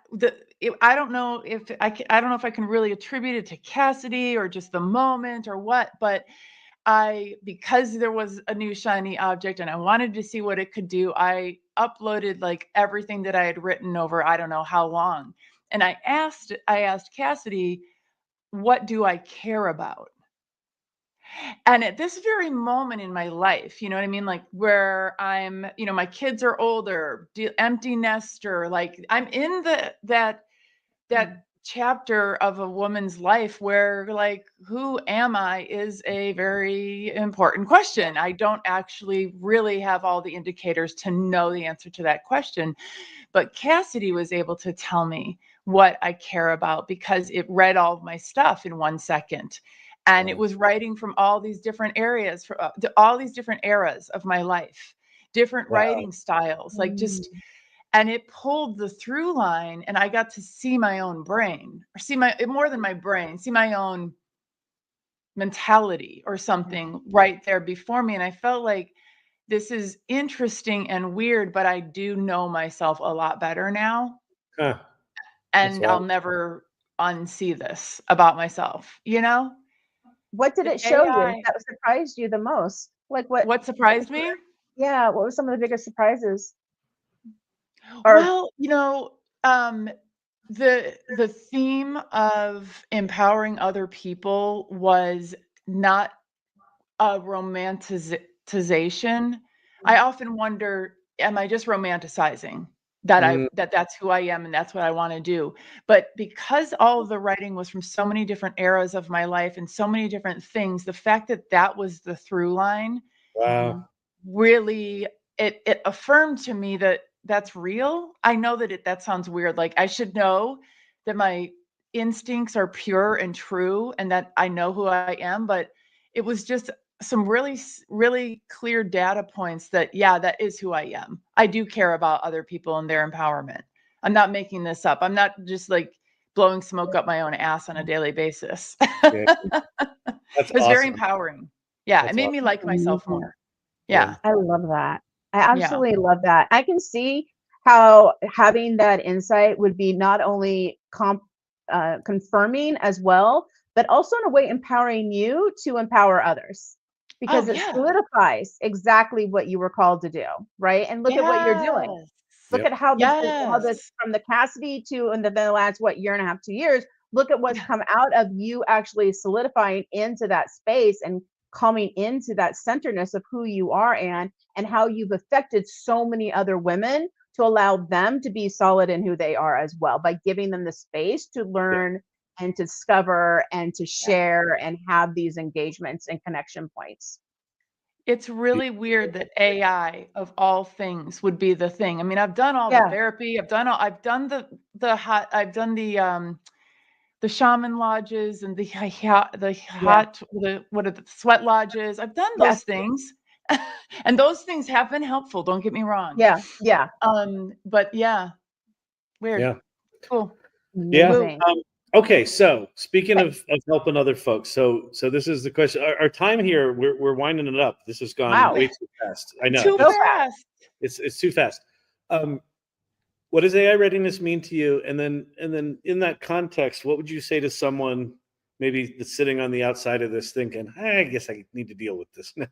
don't know if I can really attribute it to Cassidy or just the moment or what, but because there was a new shiny object and I wanted to see what it could do, I uploaded like everything that I had written over, I don't know how long. And I asked Cassidy, what do I care about? And at this very moment in my life, you know what I mean? Like, where I'm, my kids are older, empty nester, like I'm in that chapter of a woman's life where, like, who am I is a very important question. I don't actually really have all the indicators to know the answer to that question. But Cassidy was able to tell me what I care about because it read all of my stuff in 1 second. And it was writing from all these different areas, all these different eras of my life, different writing styles, like just, and it pulled the through line, and I got to see my own brain, or more than my brain, see my own mentality or something right there before me. And I felt like, this is interesting and weird, but I do know myself a lot better now. And I'll never unsee this about myself, What did it show you that surprised you the most? Like, what surprised me? Yeah, what were some of the biggest surprises? Well, the theme of empowering other people was not a romanticization. I often wonder, am I just romanticizing that's who I am and that's what I want to do? But because all of the writing was from so many different eras of my life and so many different things, the fact that was the through line, really, it affirmed to me that that's real. I know that sounds weird. Like, I should know that my instincts are pure and true and that I know who I am, but it was just some really, really clear data points that, that is who I am. I do care about other people and their empowerment. I'm not making this up. I'm not just like blowing smoke up my own ass on a daily basis. It was very empowering. Yeah. It made me like myself more. Yeah. I love that. I absolutely love that. I can see how having that insight would be not only confirming as well, but also in a way empowering you to empower others, because it solidifies exactly what you were called to do, right? And look at what you're doing. Look at how the from the Cassidy to in the last year and a half, 2 years, look at what's come out of you actually solidifying into that space and coming into that centeredness of who you are, and how you've affected so many other women to allow them to be solid in who they are as well, by giving them the space to learn and to discover and to share and have these engagements and connection points. It's really weird that AI of all things would be the thing. I mean, I've done all the therapy, I've done the shaman lodges and the sweat lodges. I've done those things. And those things have been helpful, don't get me wrong. But weird. Yeah. Cool. Yeah. Okay, so speaking of helping other folks, so this is the question. Our time here, we're winding it up. This has gone way too fast. I know. Too fast. It's too fast. What does AI readiness mean to you? And then in that context, what would you say to someone maybe that's sitting on the outside of this thinking, I guess I need to deal with this now?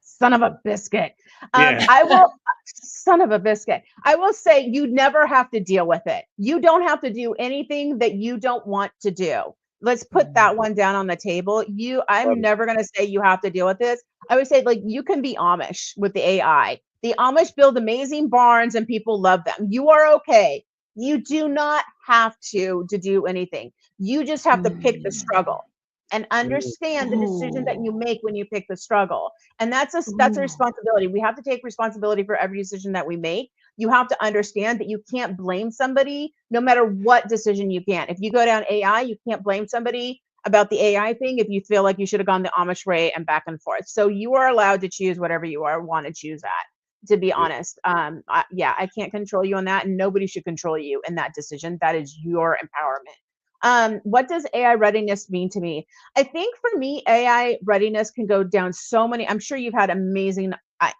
Son of a biscuit. Son of a biscuit. I will say you never have to deal with it. You don't have to do anything that you don't want to do. Let's put that one down on the table. I'm never going to say you have to deal with this. I would say, like, you can be Amish with the AI. The Amish build amazing barns and people love them. You are okay. You do not have to do anything. You just have to pick the struggle and understand the decision that you make when you pick the struggle. And that's a responsibility. We have to take responsibility for every decision that we make. You have to understand that you can't blame somebody no matter what decision you can. If you go down AI, you can't blame somebody about the AI thing if you feel like you should have gone the Amish way and back and forth. So you are allowed to choose whatever you want to choose at, to be honest. I can't control you on that, and nobody should control you in that decision. That is your empowerment. What does AI readiness mean to me? I think for me, AI readiness can go down so many. I'm sure you've had amazing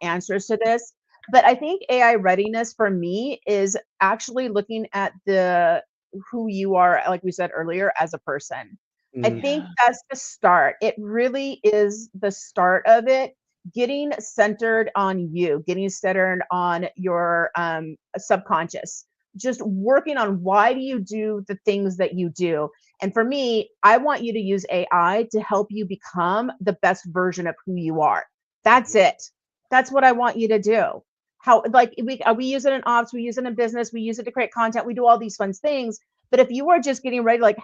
answers to this, but I think AI readiness for me is actually looking at who you are, like we said earlier, as a person. I think that's the start. It really is the start of it. Getting centered on you, getting centered on your subconscious. Just working on why do you do the things that you do. And for me, I want you to use AI to help you become the best version of who you are. That's it. That's what I want you to do. We use it in ops, we use it in business, we use it to create content, we do all these fun things. But if you are just getting ready, like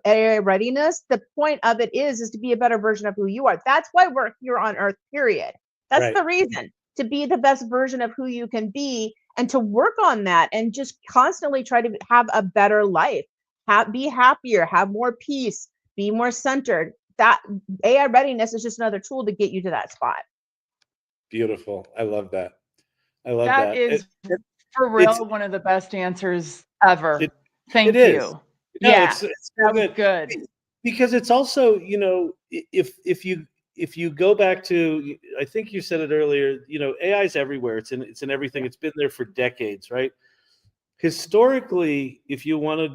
AI readiness, the point of it is to be a better version of who you are. That's why we're here on Earth, period. That's the reason, to be the best version of who you can be, and to work on that and just constantly try to have a better life, be happier, have more peace, be more centered. That AI readiness is just another tool to get you to that spot. Beautiful. I love that. I love that. That is for real one of the best answers ever. Thank you. It's so good. Because it's also, if you go back to, I think you said it earlier, AI is everywhere. It's in everything. It's been there for decades, right? Historically, if you wanted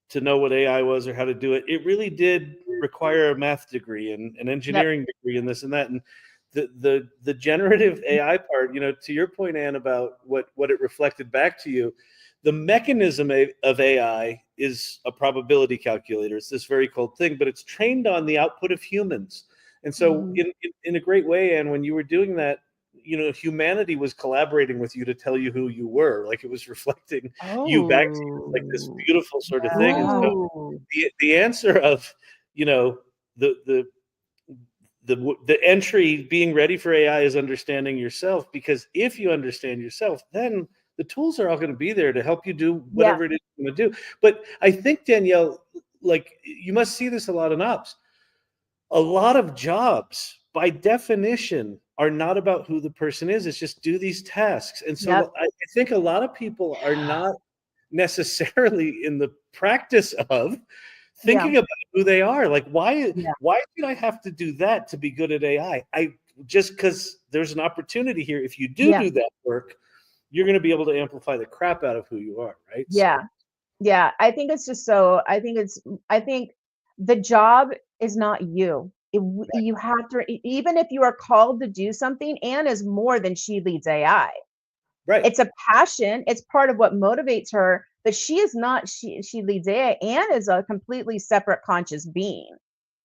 to know what AI was or how to do it, it really did require a math degree and an engineering degree and this and that. And the generative AI part, to your point, Ann, about what it reflected back to you, the mechanism of AI is a probability calculator. It's this very cold thing, but it's trained on the output of humans. And so in a great way, Ann, when you were doing that, humanity was collaborating with you to tell you who you were. Like, it was reflecting you back to you, like this beautiful sort of thing. And so the answer of, the entry, being ready for AI, is understanding yourself, because if you understand yourself, then the tools are all going to be there to help you do whatever it is you're going to do. But I think, Danielle, like, you must see this a lot in ops. A lot of jobs, by definition, are not about who the person is. It's just do these tasks. And so I think a lot of people are not necessarily in the practice of thinking about who they are. Like, why should I have to do that to be good at AI? Just because there's an opportunity here. If you do that work, you're going to be able to amplify the crap out of who you are, right? Yeah. I think it's just so, I think the job is not you. You have to, even if you are called to do something, Anne is more than She Leads AI. Right. It's a passion. It's part of what motivates her, but she is not, she leads AI. Anne is a completely separate conscious being,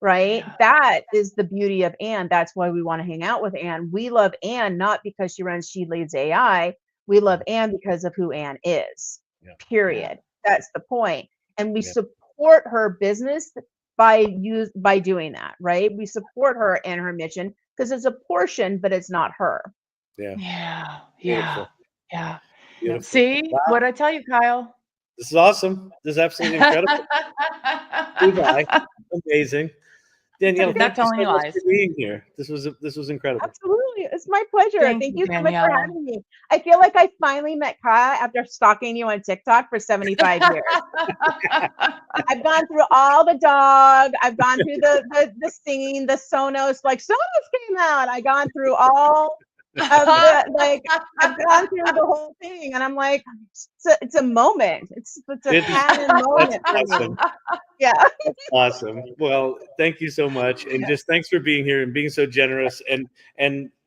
right? Yeah. That is the beauty of Anne. That's why we want to hang out with Anne. We love Anne, not because she runs She Leads AI. We love Anne because of who Anne is, period. That's the point. And we support her business by doing that, right? We support her in her mission because it's a portion, but it's not her. Yeah. Beautiful. Beautiful. See, Wow. what'd I tell you, Kyle? This is awesome. This is absolutely incredible. Amazing. Danielle, thank you so much for being here. This was incredible. Absolutely. It's my pleasure. Thank you so much for Danielle. having me. I feel like I finally met Kyle after stalking you on TikTok for 75 years. I've gone through all the dog. I've gone through the singing, the Sonos. Like Sonos came out. I've gone through all of the, like, I've gone through the whole thing, and I'm like, it's a moment. It's a canon moment for me. Yeah. Awesome. Well, thank you so much, and just thanks for being here and being so generous, and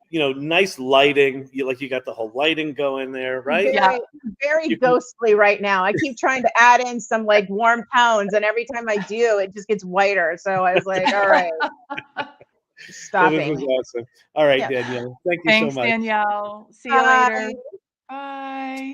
you know, nice lighting. You got the whole lighting going there, right? Very ghostly right now. I keep trying to add in some like warm tones, and every time I do, it just gets whiter. So I was like, all right, stopping. This was awesome. All right, Danielle. Thank you so much. Thanks, Danielle. See you later. Bye.